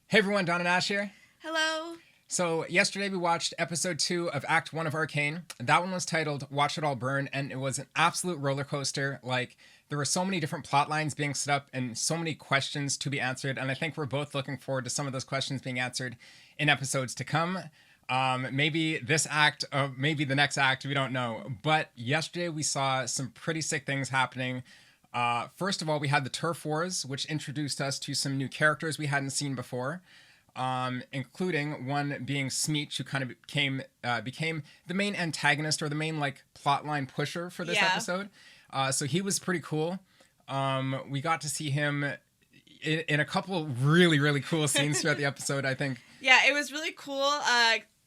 Hey everyone, Don and Ash here. Hello. So yesterday we watched episode 2 of Act 1 of Arcane. That one was titled Watch It All Burn, and it was an absolute roller coaster. Like, there were so many different plot lines being set up and so many questions to be answered, and I think we're both looking forward to some of those questions being answered in episodes to come. Maybe this act, maybe the next act, we don't know. But yesterday we saw some pretty sick things happening. First of all, we had the Turf Wars, which introduced us to some new characters we hadn't seen before, including one being Smeech, who kind of became the main antagonist or the main like plotline pusher for this episode. So he was pretty cool. We got to see him in a couple really, really cool scenes throughout the episode, I think. Yeah, it was really cool.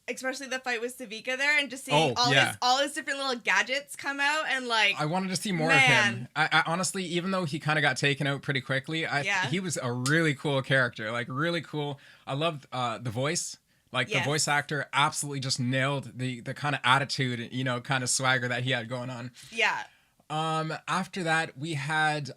Especially the fight with Savika there, and just seeing all his different little gadgets come out, and like I wanted to see more of him. I honestly, even though he kind of got taken out pretty quickly, he was a really cool character, like really cool. I loved the voice, like the voice actor absolutely just nailed the kind of attitude, kind of swagger that he had going on. Yeah. After that, we had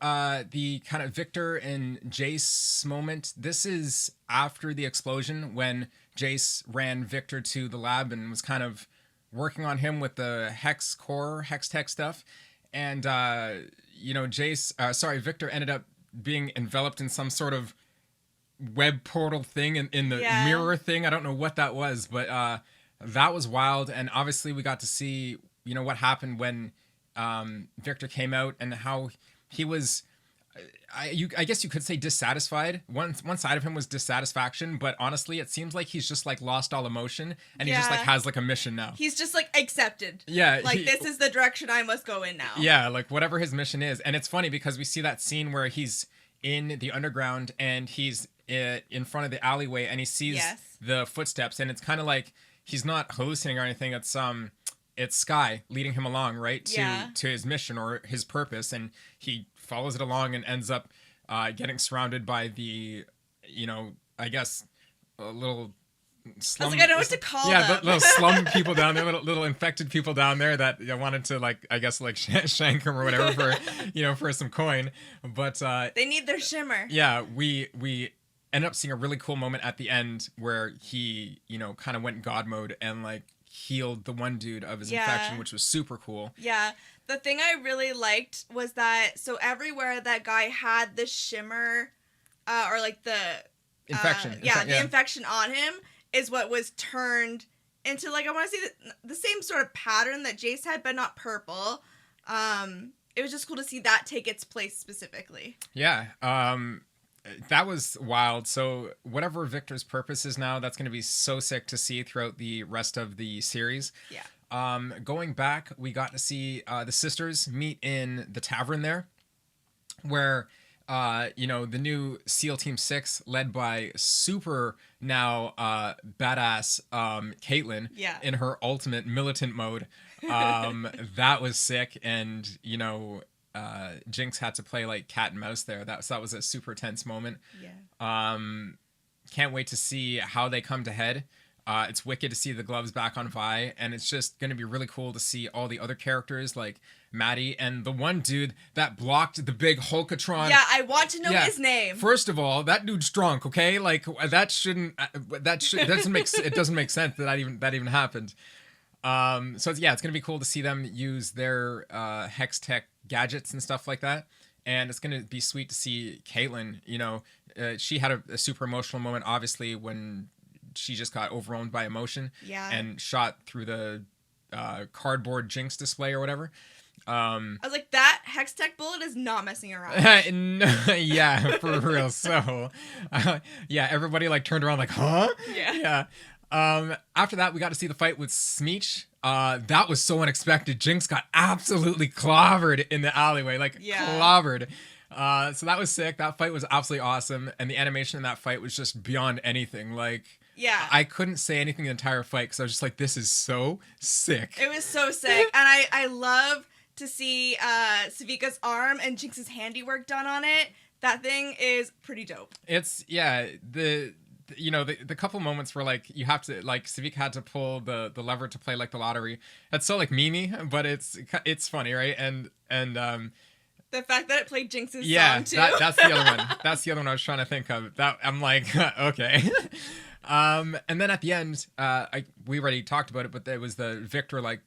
the kind of Victor and Jace moment. This is after the explosion when Jace ran Victor to the lab and was kind of working on him with the hex tech stuff. And, Victor ended up being enveloped in some sort of web portal thing in the mirror thing. I don't know what that was, but that was wild. And obviously we got to see, what happened when Victor came out and how he was... I guess you could say dissatisfied. One side of him was dissatisfaction, but honestly, it seems like he's just like lost all emotion, and he just like has like a mission now. He's just like accepted. Yeah, this is the direction I must go in now. Yeah, like whatever his mission is, and it's funny because we see that scene where he's in the underground and he's in front of the alleyway and he sees the footsteps, and it's kind of like he's not hallucinating or anything. It's Sky leading him along, right, to his mission or his purpose, and he follows it along and ends up getting surrounded by the, I guess, little slum... I was like, I don't know what to call them. Yeah, little slum people down there, little infected people down there that wanted to, like, I guess, like, shank him or whatever for, for some coin. But... they need their shimmer. Yeah, we ended up seeing a really cool moment at the end where he, kind of went God mode and, like, healed the one dude of his infection, which was super cool. Yeah. The thing I really liked was that, so everywhere that guy had the shimmer, or like the... infection. The infection on him is what was turned into, like, I want to say the same sort of pattern that Jace had, but not purple. It was just cool to see that take its place specifically. Yeah. That was wild. So whatever Victor's purpose is now, that's going to be so sick to see throughout the rest of the series. Yeah. Going back, we got to see the sisters meet in the tavern there, where, the new SEAL Team 6, led by super now badass Caitlyn in her ultimate militant mode. That was sick. And, Jinx had to play like cat and mouse there. That was a super tense moment. Yeah. Can't wait to see how they come to head. It's wicked to see the gloves back on Vi, and it's just going to be really cool to see all the other characters like Maddie and the one dude that blocked the big Hulkatron. Yeah, I want to know his name. First of all, that dude's drunk, okay? Like it doesn't make sense that even happened. So it's going to be cool to see them use their hex tech gadgets and stuff like that. And it's going to be sweet to see Caitlyn, she had a super emotional moment, obviously, when she just got overwhelmed by emotion and shot through the cardboard Jinx display or whatever. I was like, that hex tech bullet is not messing around. Yeah, for real. So, everybody like turned around like, huh? Yeah. After that, we got to see the fight with Smeech. That was so unexpected. Jinx got absolutely clobbered in the alleyway, clobbered. So that was sick. That fight was absolutely awesome. And the animation in that fight was just beyond anything. Like, I couldn't say anything the entire fight because I was just like, this is so sick. It was so sick. And I love to see Savika's arm and Jinx's handiwork done on it. That thing is pretty dope. It's, the couple moments where like you have to like Savika had to pull the lever to play like the lottery. That's so like memey, but it's funny, right? And The fact that it played Jinx's Yeah, song too. that's the other one. That's the other one I was trying to think of. That I'm like, okay. And then at the end, we already talked about it, but there was the Victor, like,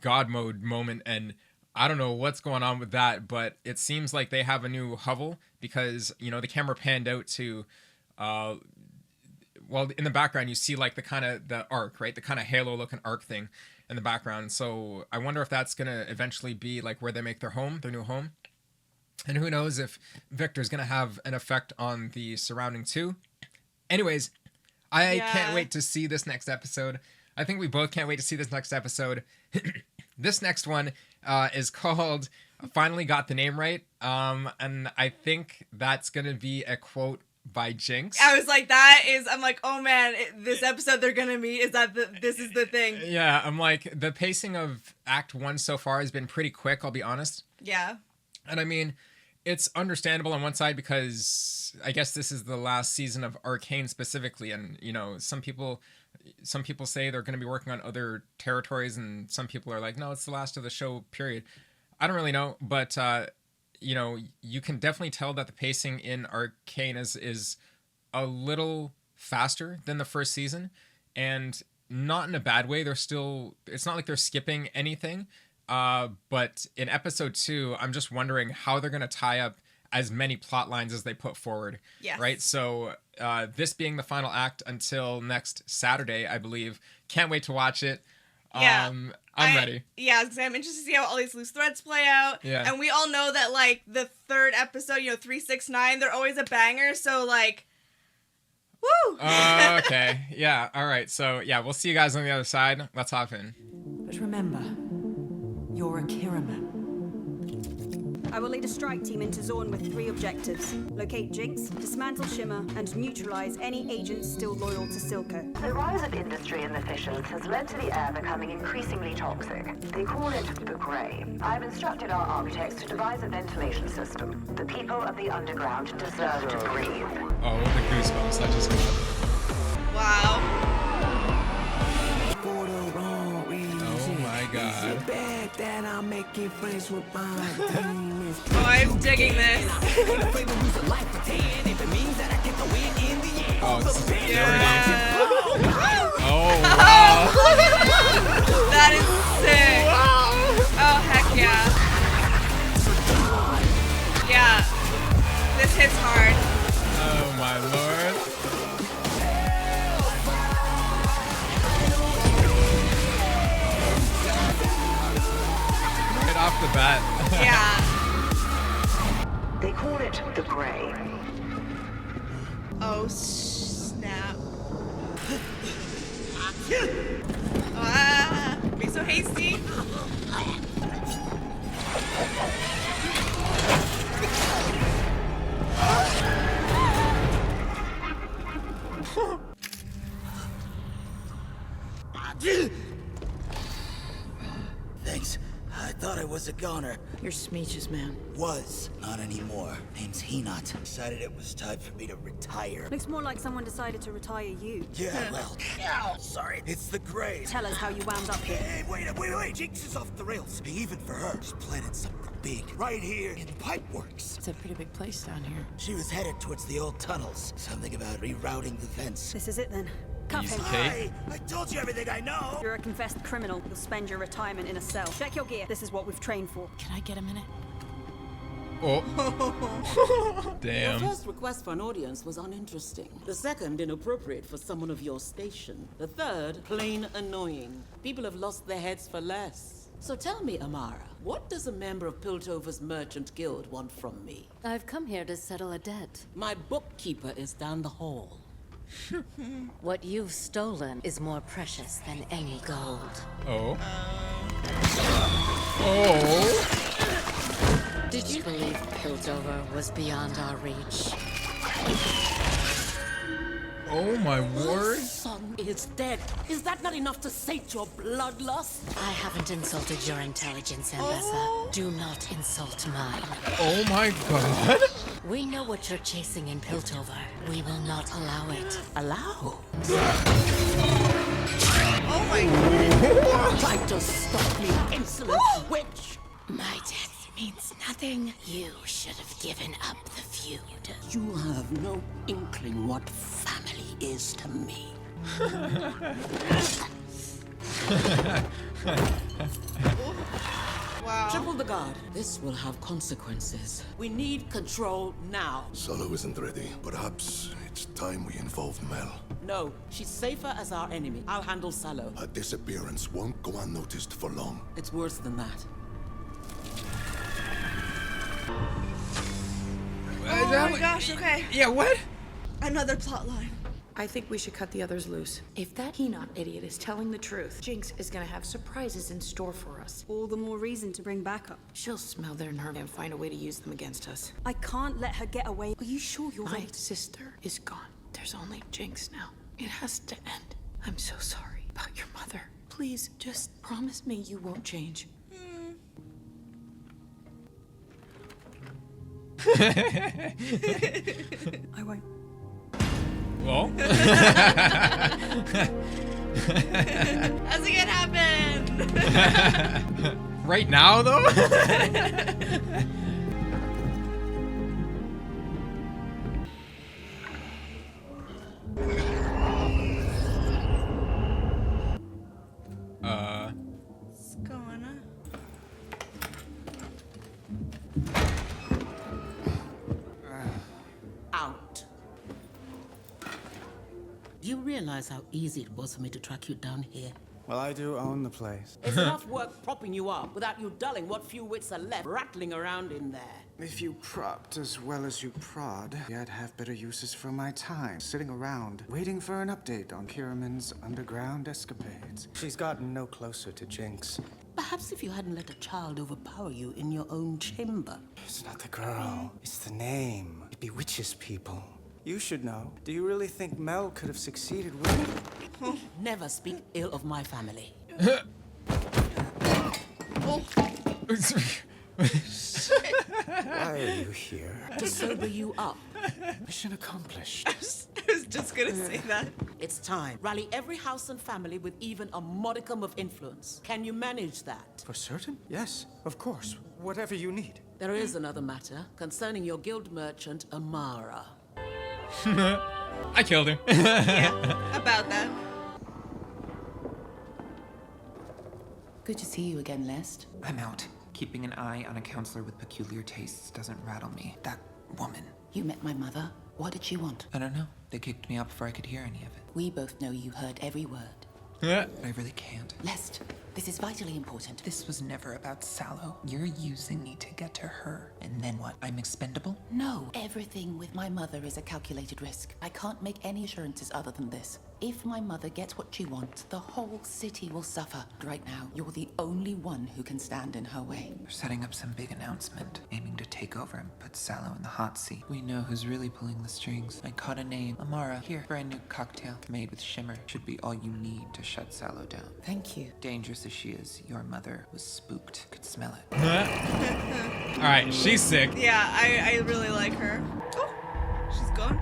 God mode moment, and I don't know what's going on with that, but it seems like they have a new hovel because, the camera panned out to, in the background you see like the arc, right? The kind of halo looking arc thing in the background. So I wonder if that's going to eventually be like where they make their new home. And who knows if Victor's going to have an effect on the surrounding too. Anyways, I can't wait to see this next episode. I think we both can't wait to see this next episode. This next one is called Finally Got the Name Right. And I think that's going to be a quote by Jinx. I was like, I'm like, oh man, this episode they're going to meet, this is the thing. Yeah, I'm like, the pacing of Act 1 so far has been pretty quick, I'll be honest. Yeah. And I mean, it's understandable on one side because I guess this is the last season of Arcane specifically. And, some people say they're going to be working on other territories, and some people are like, no, it's the last of the show, period. I don't really know, but you can definitely tell that the pacing in Arcane is a little faster than the first season, and not in a bad way. It's not like they're skipping anything, but in episode 2, I'm just wondering how they're going to tie up as many plot lines as they put forward. Yes. Right? So this being the final act until next Saturday, I believe. Can't wait to watch it. Yeah. I'm ready. Yeah, because I'm interested to see how all these loose threads play out. Yeah. And we all know that, like, the third episode, 369, they're always a banger, so, like, woo! Okay. Yeah, all right. So, yeah, we'll see you guys on the other side. Let's hop in. But remember, you're a Kiraman. I will lead a strike team into Zaun with 3 objectives. Locate Jinx, dismantle Shimmer, and neutralize any agents still loyal to Silco. The rise of industry and the fissions has led to the air becoming increasingly toxic. They call it the Grey. I've instructed our architects to devise a ventilation system. The people of the underground deserve to breathe. Oh, the goosebumps. That just Wow. Oh my god. Oh, I'm digging this. Oh, it's Yeah. Oh, wow. That is sick. Oh, heck yeah. Yeah. This hits hard. Oh, my lord. Right off the bat. Yeah. They call it the Grey. Oh, snap. Ah, be so hasty. Thanks. I thought I was a goner. You're Smeech's man. Was. Not anymore. Name's Henot. Decided it was time for me to retire. Looks more like someone decided to retire you. Yeah, well, ow, sorry. It's the Grey. Tell us how you wound up here. Hey, wait. Jinx is off the rails. Even for her. She's planning something big. Right here in Pipeworks. It's a pretty big place down here. She was headed towards the old tunnels. Something about rerouting the vents. This is it then. Cuff Easy him. cake. Hey, I told you everything I know. You're a confessed criminal. You'll spend your retirement in a cell. Check your gear. This is what we've trained for. Can I get a minute? Oh. Your Damn. first request for an audience was uninteresting. The second, inappropriate for someone of your station. The third, plain annoying. People have lost their heads for less. So tell me, Amara, what does a member of Piltover's Merchant Guild want from me? I've come here to settle a debt. My bookkeeper is down the hall. What you've stolen is more precious than any gold. Oh. Oh. Did you believe Piltover was beyond our reach? Oh my word. Son is dead. Is that not enough to sate your bloodlust? I haven't insulted your intelligence, Ambessa. Do not insult mine. Oh my god. We know what you're chasing in Piltover. We will not allow it. Allow? Oh my god. Try to stop me, insolent witch! My death means nothing. You should have given up the feud. You have no inkling what family is to me. Wow. Triple the guard. This will have consequences. We need control now. Solo isn't ready. Perhaps it's time we involve Mel. No, she's safer as our enemy. I'll handle Salo. Her disappearance won't go unnoticed for long. It's worse than that. Oh my gosh, okay. Yeah, what? Another plot line. I think we should cut the others loose. If that Enoch idiot is telling the truth, Jinx is gonna have surprises in store for us. All the more reason to bring backup. She'll smell their nerve and find a way to use them against us. I can't let her get away. Are you sure you're My ready? sister is gone. There's only Jinx now. It has to end. I'm so sorry about your mother. Please, just promise me you won't change. I won't. Well. How's it gonna happen? Right now, though? What's going on? Out. Do you realize how easy it was for me to track you down here? Well, I do own the place. It's enough work propping you up without you dulling what few wits are left rattling around in there. If you propped as well as you prod, I'd have better uses for my time, sitting around, waiting for an update on Kiraman's underground escapades. She's gotten no closer to Jinx. Perhaps if you hadn't let a child overpower you in your own chamber. It's not the girl, it's the name. It bewitches people. You should know. Do you really think Mel could have succeeded with... Never speak ill of my family. Why are you here? To sober you up. Mission accomplished. I was just gonna say that. It's time. Rally every house and family with even a modicum of influence. Can you manage that? For certain? Yes, of course. Whatever you need. There is another matter concerning your guild merchant, Amara. I killed her. Yeah, about that. Good to see you again, Lest. I'm out. Keeping an eye on a counselor with peculiar tastes doesn't rattle me. That woman. You met my mother. What did she want? I don't know. They kicked me out before I could hear any of it. We both know you heard every word. But I really can't. Lest, this is vitally important. This was never about Sallow. You're using me to get to her. And then what? I'm expendable? No, everything with my mother is a calculated risk. I can't make any assurances other than this. If my mother gets what she wants, the whole city will suffer. Right now, you're the only one who can stand in her way. They're setting up some big announcement, aiming to take over and put Sallow in the hot seat. We know who's really pulling the strings. I caught a name. Amara. Here, brand new cocktail made with shimmer. Should be all you need to shut Sallow down. Thank you. Dangerous as she is, your mother was spooked. Could smell it. Alright, she's sick. Yeah, I really like her. Oh, she's gone.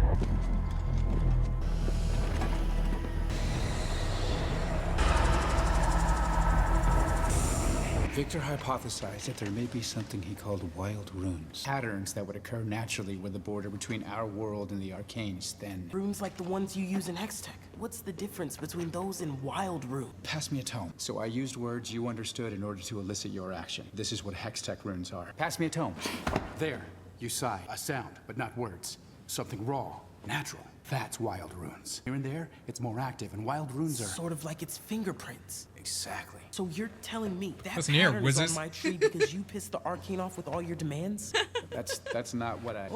Victor hypothesized that there may be something he called wild runes. Patterns that would occur naturally where the border between our world and the Arcane is thin. Runes like the ones you use in Hextech. What's the difference between those and wild runes? Pass me a tome. So I used words you understood in order to elicit your action. This is what Hextech runes are. Pass me a tome. There, you sigh. A sound, but not words. Something raw, natural. That's wild runes. Here and there, it's more active, and wild runes are... Sort of like its fingerprints. Exactly. So you're telling me that Listen here, pattern is whizzes. on my tree because you pissed the Arcane off with all your demands? That's not what I...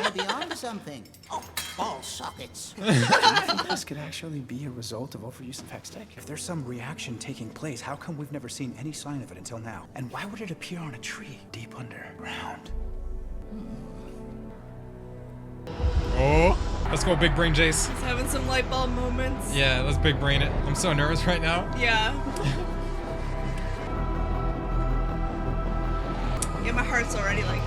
Maybe onto something. Oh, ball sockets. Do you think this could actually be a result of overuse of Hextech? If there's some reaction taking place, how come we've never seen any sign of it until now? And why would it appear on a tree deep underground? Oh, let's go big brain Jace. He's having some light bulb moments. Yeah, let's big brain it. I'm so nervous right now. Yeah. Yeah, my heart's already like...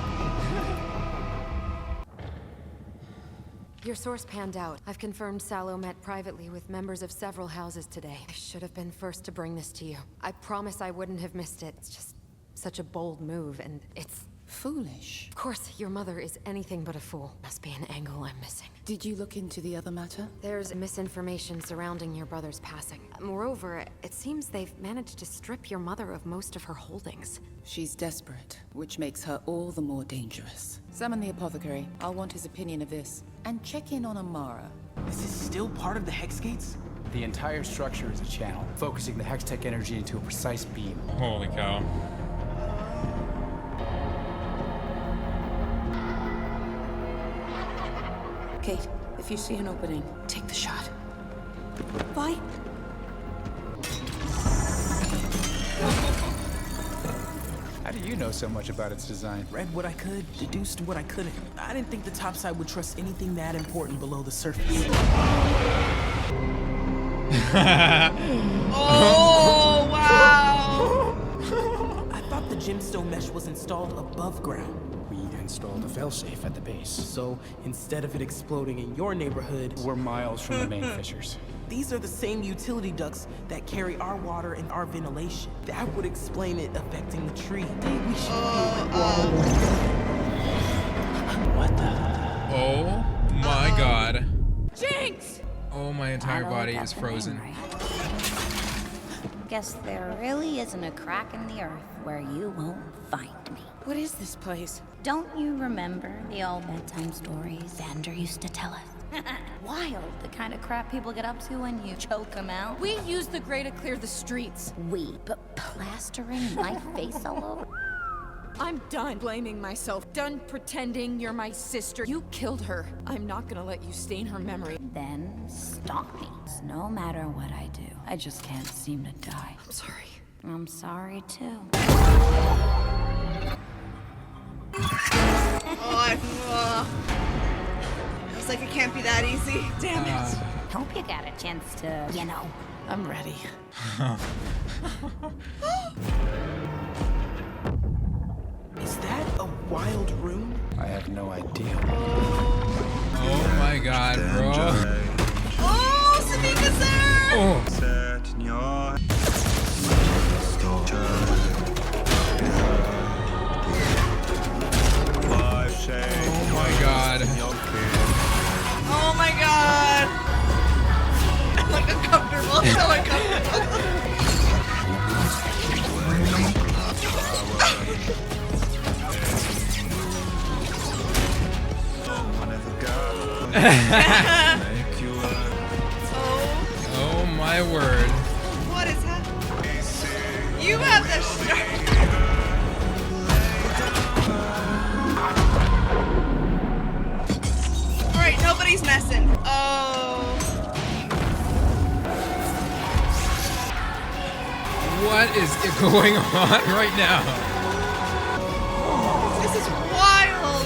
Your source panned out. I've confirmed Sallow met privately with members of several houses today. I should have been first to bring this to you. I promise I wouldn't have missed it. It's just such a bold move, and it's foolish. Of course, your mother is anything but a fool. Must be an angle I'm missing. Did you look into the other matter? There's misinformation surrounding your brother's passing. Moreover, it seems they've managed to strip your mother of most of her holdings. She's desperate, which makes her all the more dangerous. Summon the apothecary. I'll want his opinion of this. And check in on Amara. This is still part of the Hex Gates? The entire structure is a channel, focusing the Hextech energy into a precise beam. Holy cow. Kate, if you see an opening, take the shot. Why? How do you know so much about its design? Read what I could, deduced what I couldn't. I didn't think the topside would trust anything that important below the surface. Oh, wow! I thought the gemstone mesh was installed above ground. We installed a failsafe at the base. So instead of it exploding in your neighborhood, we're miles from the main fissures. These are the same utility ducts that carry our water and our ventilation. That would explain it affecting the tree. We should What the? Oh my god. Jinx! Oh, my entire body is frozen. Guess there really isn't a crack in the earth where you won't find me. What is this place? Don't you remember the old bedtime stories Xander used to tell us? Wild, the kind of crap people get up to when you choke them out. We use the gray to clear the streets. But plastering my face all over? I'm done blaming myself, done pretending you're my sister. You killed her. I'm not gonna let you stain her memory. Then stop me. No matter what I do, I just can't seem to die. I'm sorry. I'm sorry too. It's like it can't be that easy. Damn it. Hope you got a chance to, you know. I'm ready. Is that a wild rune? I have no idea. Oh my god, bro. Oh, Samika's there! Oh. Oh my god. Oh my god. I'm like uncomfortable. So uncomfortable. Oh my word. What is happening? You have the start. Alright, nobody's messing. Oh. What is going on right now? This is wild.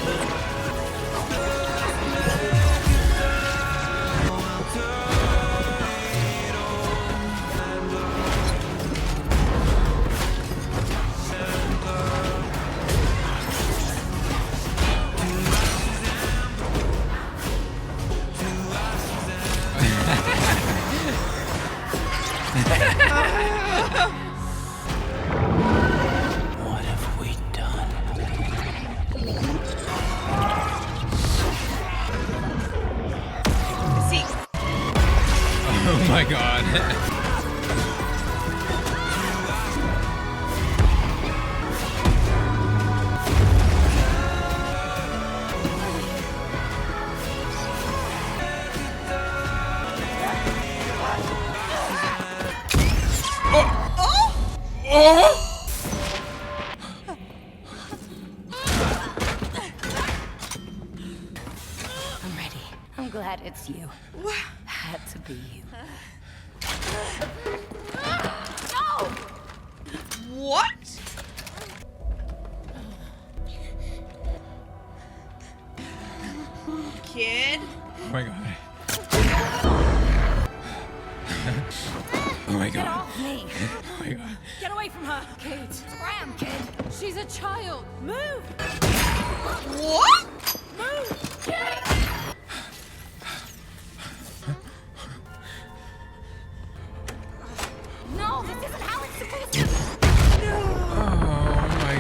What have we done? See. Oh my god. Oh! I'm ready. I'm glad it's you. Had to be you. No! What? Kid? Oh my god. Oh my Get god. off me! Oh my god. Get away from her! Kate! Scram, kid! She's a child! Move! What? Move! Kate! No, this isn't how it's supposed to. Oh my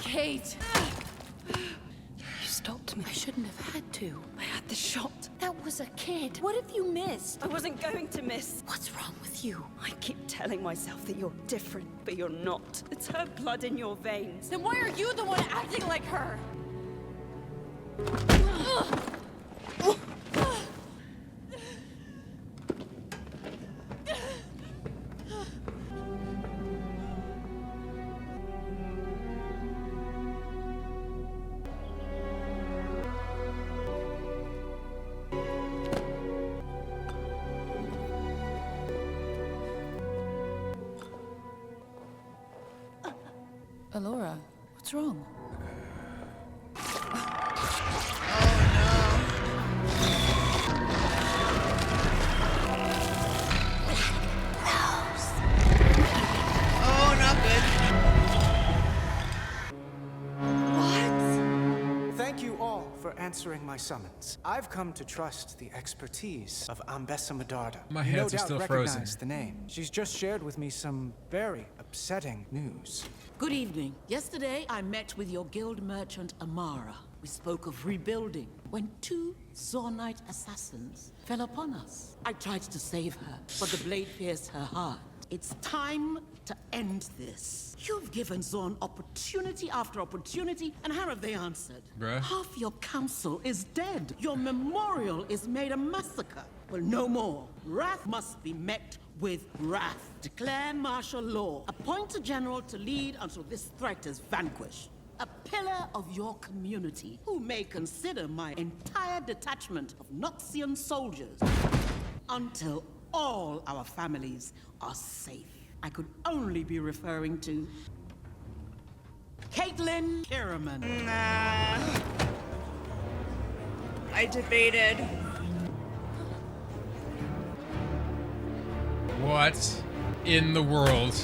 Kate! You stopped me. I shouldn't have had to. I had the shot. That was a kid. What have you missed? I wasn't going to miss. What's wrong with you? I keep telling myself that you're different, but you're not. It's her blood in your veins. Then why are you the one acting like her? Alora, what's wrong? Oh, not good. Thank you all for answering my summons. I've come to trust the expertise of Ambessa Medarda. My You hands no are doubt still recognize frozen. the name. She's just shared with me some very upsetting news. Good evening. Yesterday, I met with your guild merchant, Amara. We spoke of rebuilding when 2 Zaunite assassins fell upon us. I tried to save her, but the blade pierced her heart. It's time to end this. You've given Zaun opportunity after opportunity, and how have they answered? Bruh. Half your council is dead. Your memorial is made a massacre. Well, no more. Wrath must be met with wrath. Declare martial law. Appoint a general to lead until this threat is vanquished. A pillar of your community who may consider my entire detachment of Noxian soldiers until all our families are safe. I could only be referring to Caitlin Kiraman. Nah. I debated. What in the world?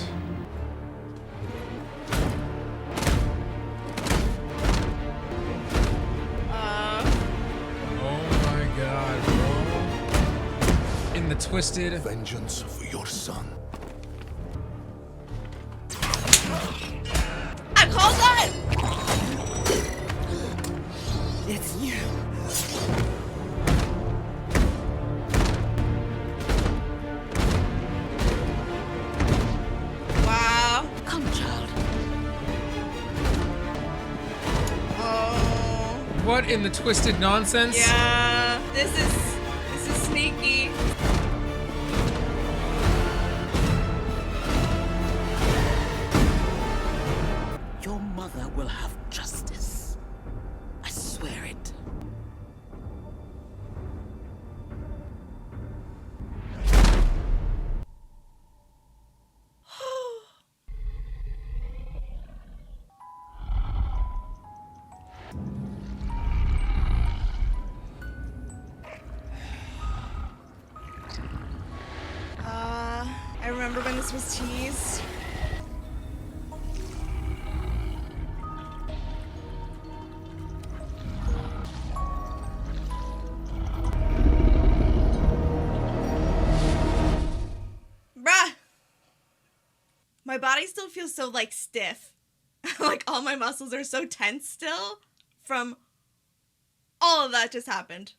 Oh my god, bro. In the twisted vengeance for your son. I called that! It's you. Wow. Come, child. Oh. What in the twisted nonsense? Yeah. This is sneaky. Your mother will have justice. I swear it. I remember when this was teased. Bruh! My body still feels so, like, stiff. Like, all my muscles are so tense still from all of that just happened.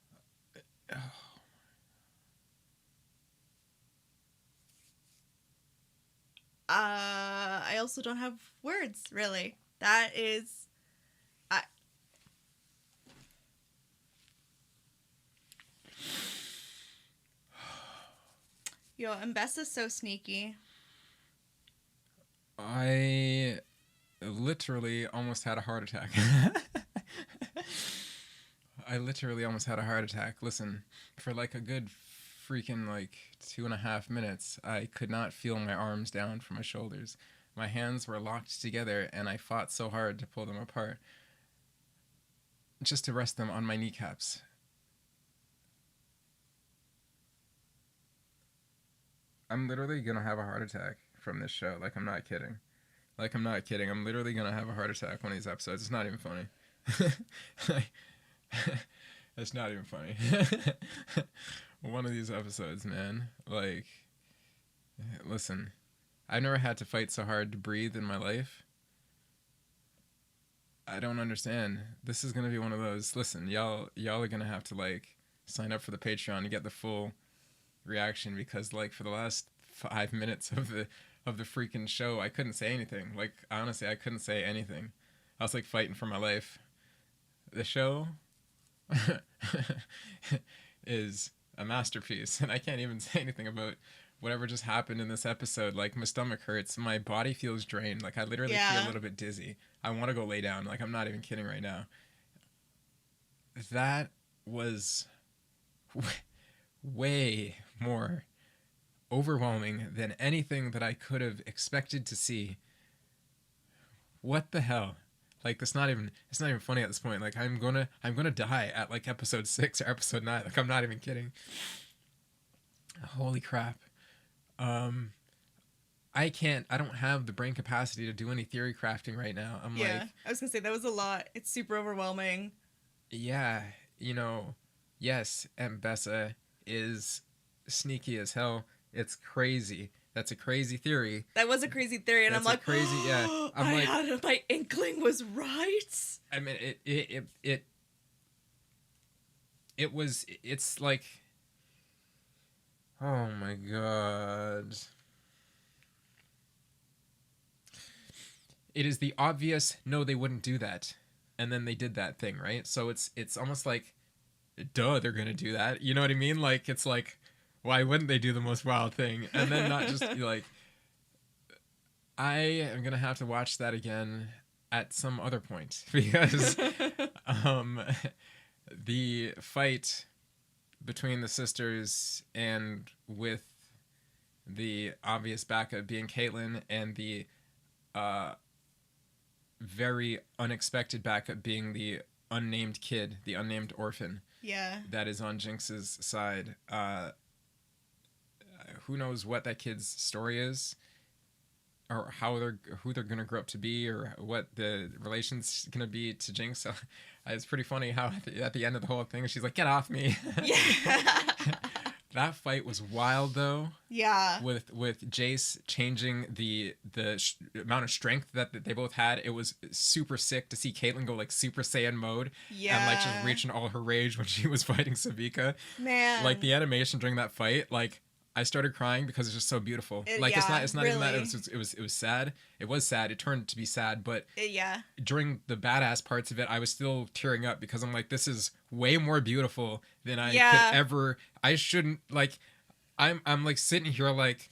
I also don't have words, really. That is... Yo, Ambessa's so sneaky. I literally almost had a heart attack. I literally almost had a heart attack. Listen, for like a good freaking like 2.5 minutes, I could not feel my arms down from my shoulders. My hands were locked together and I fought so hard to pull them apart, just to rest them on my kneecaps. I'm literally gonna have a heart attack from this show. Like, I'm not kidding. Like, I'm not kidding. I'm literally gonna have a heart attack one of these episodes. It's not even funny. It's not even funny. One of these episodes, man. Like, listen, I've never had to fight so hard to breathe in my life. I don't understand. This is gonna be one of those. Listen, y'all are gonna have to like sign up for the Patreon to get the full reaction, because like for the last 5 minutes of the freaking show, I couldn't say anything. Like honestly, I couldn't say anything. I was like fighting for my life. The show is a masterpiece, and I can't even say anything about whatever just happened in this episode. Like my stomach hurts, my body feels drained. Like I literally feel a little bit dizzy. I want to go lay down. Like I'm not even kidding right now. That was way more overwhelming than anything that I could have expected to see. What the hell? Like it's not even funny at this point. Like I'm gonna die at like episode 6 or episode 9. Like I'm not even kidding. Holy crap. I don't have the brain capacity to do any theory crafting right now. I was gonna say that was a lot. It's super overwhelming. Yeah, yes, Ambessa is sneaky as hell. It's crazy. That's a crazy theory. That was a crazy theory, and I'm like, crazy. Yeah, my inkling was right. I mean, it's like, oh my god. It is the obvious, no, they wouldn't do that. And then they did that thing, right? So it's almost like, duh, they're going to do that. You know what I mean? Like, it's like, why wouldn't they do the most wild thing? And then not just like, I am going to have to watch that again at some other point, because the fight between the sisters and with the obvious backup being Caitlyn, and the very unexpected backup being the unnamed kid, the unnamed orphan. Yeah. That is on Jinx's side. Who knows what that kid's story is, or who they're gonna grow up to be, or what the relation's gonna be to Jinx. So it's pretty funny how at the end of the whole thing, she's like, "Get off me." Yeah. That fight was wild, though. Yeah. With Jace changing the amount of strength that they both had, it was super sick to see Caitlyn go like Super Saiyan mode. Yeah. And like just reaching all her rage when she was fighting Savika. Man. Like the animation during that fight, like I started crying because it's just so beautiful. It's not really. even that it was sad. It was sad. It turned to be sad, but during the badass parts of it, I was still tearing up because I'm like, this is way more beautiful than I could ever. I shouldn't like. I'm like sitting here like,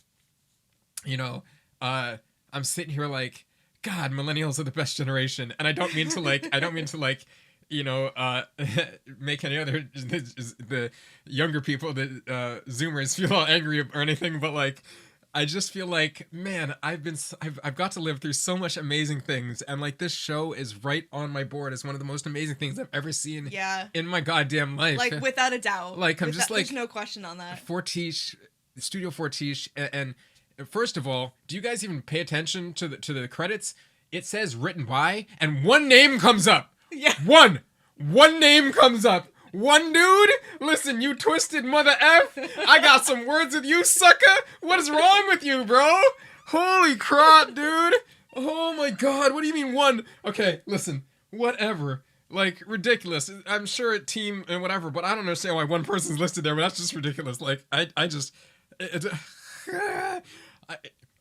I'm sitting here like, God, millennials are the best generation, and I don't mean to like. Make any other the younger people, the Zoomers, feel all angry or anything, but like, I just feel like, man, I've got to live through so much amazing things, and like this show is right on my board as one of the most amazing things I've ever seen in my goddamn life. Like without a doubt. Like there's no question on that. Fortiche, Studio Fortiche, and first of all, do you guys even pay attention to the credits? It says written by, and one name comes up. Yeah. One name comes up. One dude? Listen, you twisted mother F. I got some words with you, sucker. What is wrong with you, bro? Holy crap, dude. Oh my god, what do you mean one? Okay, listen, whatever. Like, ridiculous. I'm sure a team and whatever, but I don't understand why one person's listed there, but that's just ridiculous. Like,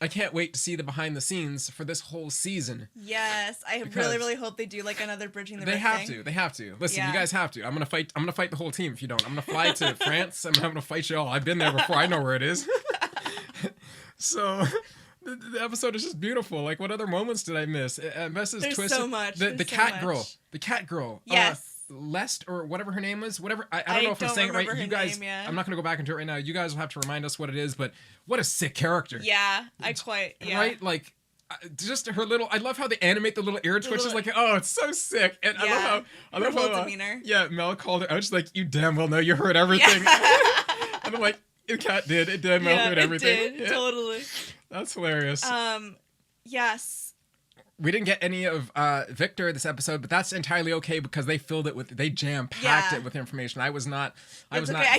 I can't wait to see the behind the scenes for this whole season. Yes, I really hope they do like another bridging the They rift have thing. to. They have to. Listen, you guys have to. I'm gonna fight the whole team if you don't. I'm gonna fly to France. I'm gonna fight you all. I've been there before. I know where it is. So the episode is just beautiful. Like, what other moments did I miss? Ambessa's There's twisted. so much. The cat girl. The cat girl. Yes. Lest or whatever her name was, whatever. I don't know if I'm saying it right. You guys, I'm not gonna go back into it right now. You guys will have to remind us what it is, but what a sick character. Yeah, Right? Like, just her little. I love how they animate the little ear twitches. Like, oh, it's so sick. And I love how demeanor. Yeah, Mel called her. I was just like, you damn well know you heard everything. And I'm like, the cat did. It did. Mel heard everything. It did. Totally. That's hilarious. Yes. We didn't get any of Victor this episode, but that's entirely okay because they filled it with, they jam-packed it with information. I was not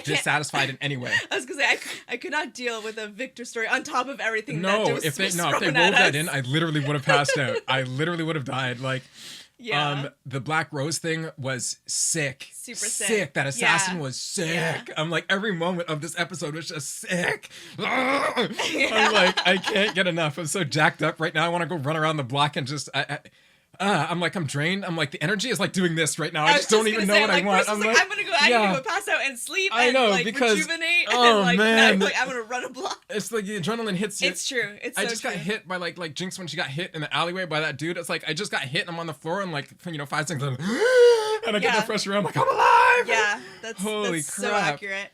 dissatisfied in any way. I was gonna say I could not deal with a Victor story on top of everything. No, if they wove that in, I literally would have passed out. I literally would have died. Like, Yeah. The Black Rose thing was sick. Super sick. That assassin Yeah. was sick. Yeah. I'm like, every moment of this episode was just sick. I'm like, I can't get enough. I'm so jacked up right now. I want to go run around the block and just... I'm like, I'm drained. I'm like, the energy is like doing this right now. I just don't even know what I want. I'm gonna go. I need to go pass out and sleep. I and, know, like, because rejuvenate. oh and, like, man, now I'm gonna run a block. It's like the adrenaline hits you. It's true. It's I so just true. got hit by like Jinx when she got hit in the alleyway by that dude. It's like I just got hit and I'm on the floor and like 5 seconds and I get the fresh air. I'm like, I'm alive. Yeah, that's holy that's crap. so accurate.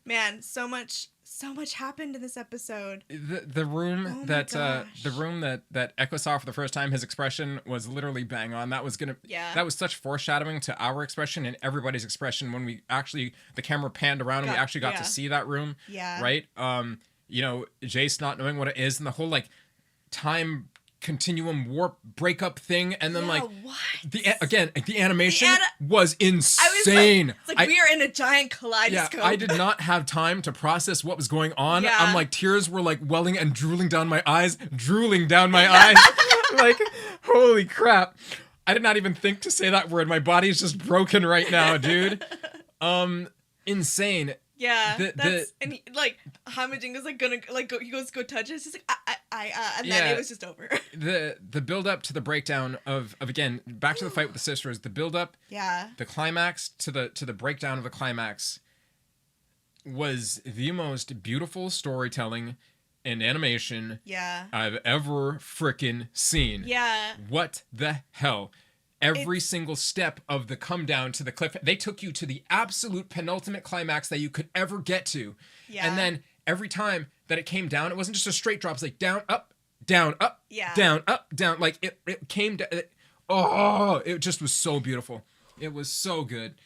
Man, so much happened in this episode. The room that Echo saw for the first time, his expression was literally bang on. That was that was such foreshadowing to our expression and everybody's expression when we actually the camera panned around and we actually got to see that room. Yeah. Right? You know, Jace not knowing what it is and the whole like time continuum warp breakup thing, and then the animation was insane. It's like we are in a giant kaleidoscope. Yeah, I did not have time to process what was going on. Yeah. I'm like, tears were like welling and drooling down my eyes. Like, holy crap. I did not even think to say that word. My body is just broken right now, dude. Insane. Yeah, and he, like Hamajinga's like gonna like go, he goes to go touch it. He's like and then it was just over. The build up to the breakdown of again back to the fight with the sisters. The build up, the climax to the breakdown of the climax was the most beautiful storytelling and animation I've ever frickin' seen. Yeah. What the hell? Every single step of the come down to the cliff, they took you to the absolute penultimate climax that you could ever get to. Yeah. And then every time that it came down, it wasn't just a straight drop. It's like down, up, down, up, down, up, down. Like it came down. It just was so beautiful. It was so good.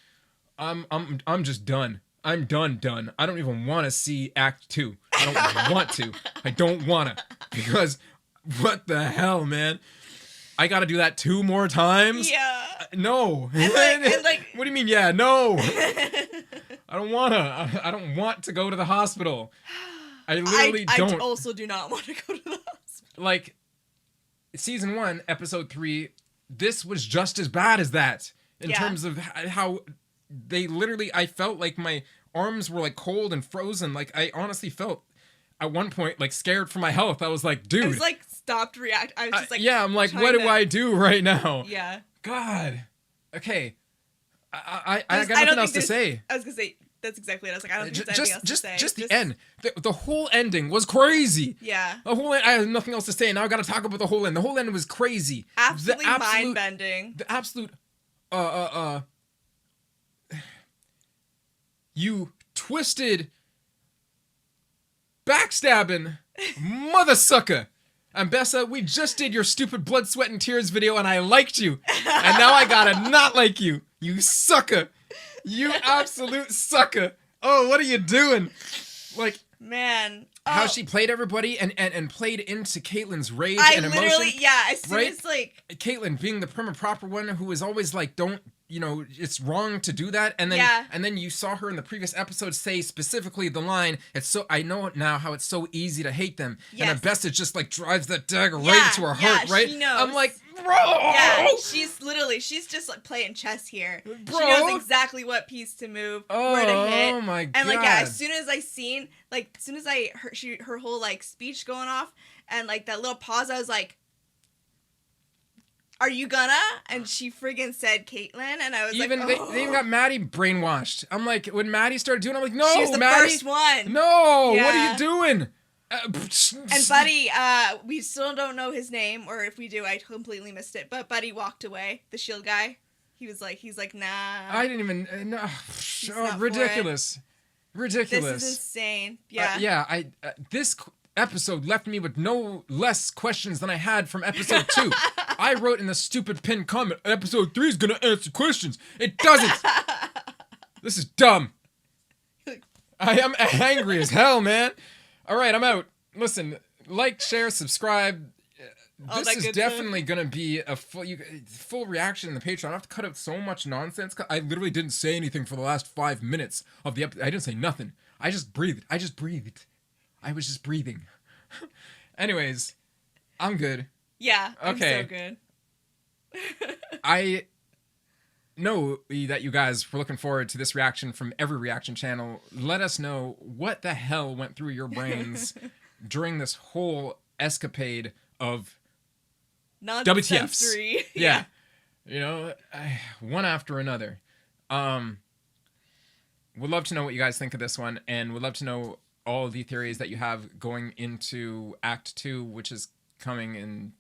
I'm just done. I'm done. I don't even want to see Act 2. I don't want to. I don't want to. Because what the hell, man? I gotta do that 2 more times? Yeah. No. And like, what do you mean, yeah? No. I don't wanna. I don't want to go to the hospital. I literally don't. I also do not want to go to the hospital. Like, season 1, episode 3, this was just as bad as that. In terms of how they literally, I felt like my arms were like cold and frozen. Like, I honestly felt at one point like scared for my health. I was like, dude. I was like, stopped react. I was just like, yeah, I'm like, what do I do right now? Yeah. God. Okay. I got nothing else to say. I was gonna say that's exactly what I was like. I don't think there's anything else to say. Just the end. The whole ending was crazy. Yeah. The whole end, I have nothing else to say. Now I got to talk about the whole end. The whole end was crazy. Absolutely mind bending. The absolute. You twisted, backstabbing, mother sucker. Ambessa, we just did your stupid blood, sweat, and tears video, and I liked you. And now I gotta not like you. You sucker. You absolute sucker. Oh, what are you doing? Like, man. How she played everybody and played into Caitlyn's rage and emotion. As soon as like Caitlyn being the prim and proper one who was always like, don't, you know, it's wrong to do that. And then you saw her in the previous episode say specifically the line, it's so, I know now how it's so easy to hate them. Yes. And Ambessa just like drives that dagger right into her heart, right? She knows. I'm like, bro! Yeah, she's just like playing chess here. Bro. She knows exactly what piece to move, where to hit. Oh my God. And like, yeah, as soon as I heard her whole like speech going off and like that little pause, I was like, are you gonna? And she friggin' said Caitlyn, and I was even like, oh. they even got Maddie brainwashed. I'm like, when Maddie started doing it, I'm like, no, she was the Maddie, first one. No, Yeah. what are you doing? And Buddy, we still don't know his name, or if we do, I completely missed it. But Buddy walked away. The shield guy. He's like, nah. I didn't even. No, ridiculous. Ridiculous. This is insane. Yeah. Yeah. This episode left me with no less questions than I had from episode 2. I wrote in the stupid pinned comment, episode 3 is gonna answer questions. It doesn't. This is dumb. I am angry as hell, man. All right, I'm out. Listen, like, share, subscribe. This is definitely going to be a full reaction in the Patreon. I have to cut out so much nonsense. I literally didn't say anything for the last 5 minutes of the episode. I didn't say nothing. I just breathed. I was just breathing. Anyways, I'm good. Yeah, okay. I'm so good. I know that you guys were looking forward to this reaction from every reaction channel. Let us know what the hell went through your brains during this whole escapade of Nonsense WTFs. 3. Yeah. You know, one after another. Would love to know what you guys think of this one, and would love to know all the theories that you have going into Act 2, which is coming in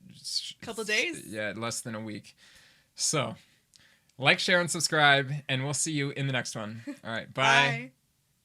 couple days. Yeah, less than a week. So, like, share, and subscribe, and we'll see you in the next one. All right, bye. Bye.